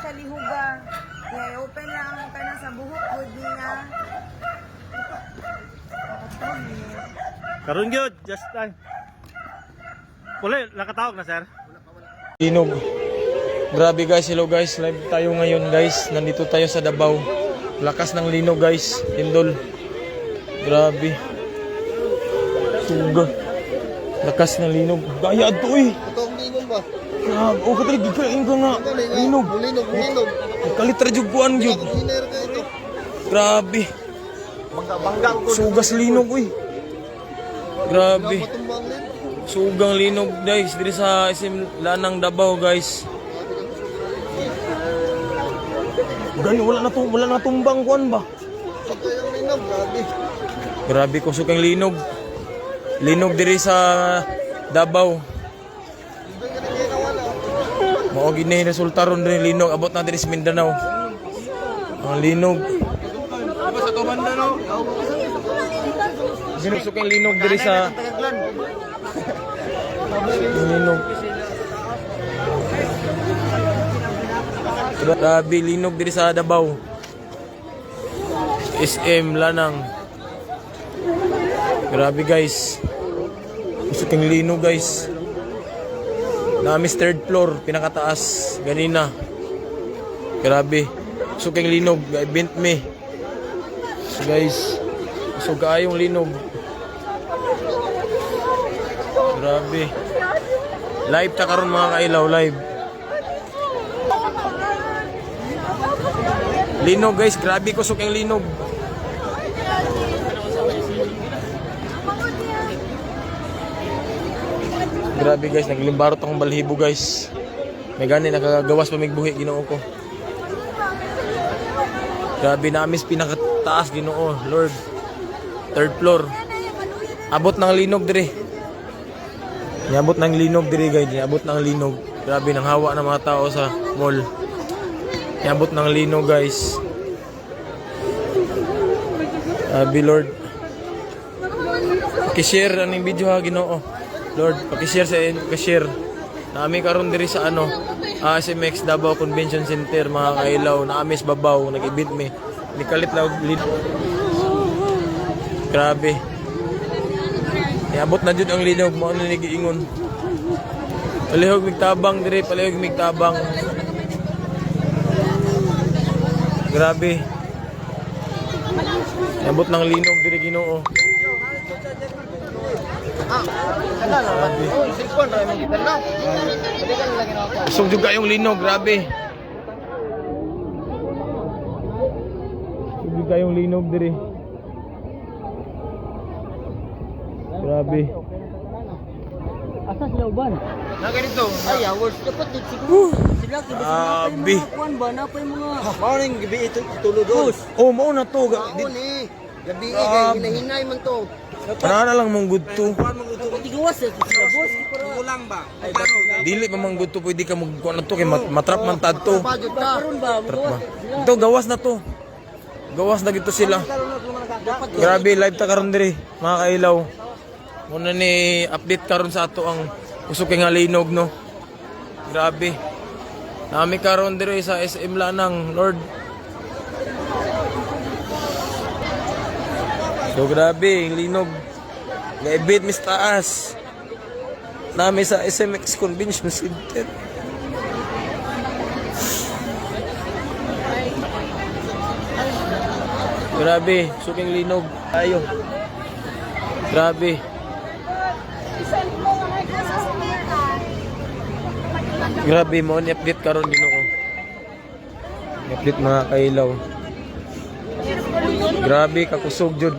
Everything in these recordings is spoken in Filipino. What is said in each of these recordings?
sa lihuga. Kaya open lang ang kana sa buhok good niya. Karon gyud, just time. Puli, nakatawag na sir. Linog. Grabe guys, hello guys. Live tayo ngayon guys. Nandito tayo sa Davao. Lakas ng linog guys. Lindol. Grabe. Suga. Lakas ng linog. Gaya ato eh. Itong linog ba? Grabe. O katali, gikain ka nga. Linog. Linog. Kalitra juguan yun. Hiner ka ito. Grabe. Banggang ko. Sugas linog eh. Grabe. Matumbang din. Sugang linog guys. Diri sa SM Lanang Davao guys. Gani, wala na tumbang kuan ba? Pagka yung linog, grabe. Grabe kusog ang linog. Linog diri sa Davao. Hindi ka rin nawala. Mao gid ni resulta ron diri linog abot na diri sa Mindanao. Ang linog. Sa Tobanda no? Sinusok ang linog diri sa linog. Grabe linog diri sa Davao. SM Lanang. Grabe guys. Kusog ang linog guys. Namis third floor, pinakataas ganina. Grabe. Kusog ang linog, event me. So guys, kusog kaayong linog. Grabe. Live ta karon mga kailaw, live. Linog guys, grabe kusog ang linog. Grabe guys, naglimbarot akong balhibo guys. May gani nakagawas pa migbuhi Ginoo ko. Grabe namis pinakataas Ginoo, Lord. Third floor. Abot ng linog dire. Niabot ng linog dire guys, niabot ng linog. Grabe nang hawa ng mga tao sa mall. Niabot ng linog guys. Grabe Lord. Pakishare aning video ha Ginoo. Lord, pakishare sa pakishare. Naami karon diri sa SMX Davao Convention Center mga kailaw, naamis babaw, nag-event mi. Nikalit law lead. Grabe. Iabot na jud ang linog mo ano ni giingon. Palihog migtabang diri, palihog migtabang. Grabe. Iabot ng linog diri Ginoo. Kusog juga yung linog, grabe. Kusog juga yung linog diri. Grabe. Asa sila uban? Na ganito. Ay, awards dapat din siguro. Sila Grabe. kuan ba na pa yung mga Morning gabi ito tulog. Oh, mao na to. Ako ni. Gabi kay hinahinay man to. Ana na lang mong good to. tigawas sila boss. Kulang ba? Dili pa mang good to, pwede ka magkuan na to kay matrap man tad to. Budget ka. Karon ba Trap gawas? ba? Ito gawas na to. Gawas na gito sila. Grabe live ta karon diri, mga kailaw. Muna ni update karon sa ato ang usok nga linog no. Grabe. Nami karon diri sa SM Lanang, Lord. So grabe, ang linog. Ga-event mis taas. Nami sa SMX Convention Center. Grabe, suking linog tayo. Grabe. Grabe mo ni update karon Ginoo. Update mga kailaw. Grabe kakusog jud.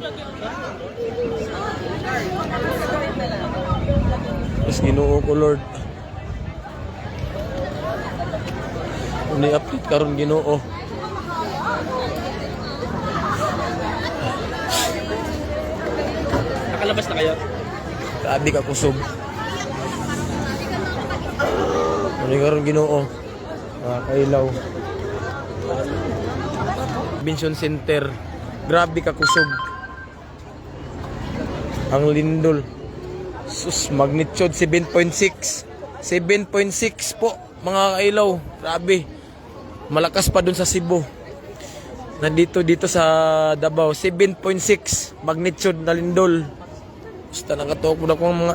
Mas Ginoo ko Lord. Ni update karon Ginoo. Nakalabas na kayo? Grabe kakusog. Ni karon Ginoo. Mga kailaw. Convention Center. Grabe kakusog. Ang lindol. Sus, magnitude 7.6. 7.6 po, mga kailaw. Grabe. Malakas pa dun sa Cebu. Nandito dito sa Davao, 7.6 magnitude na lindol. Basta nakatuok po na kung mga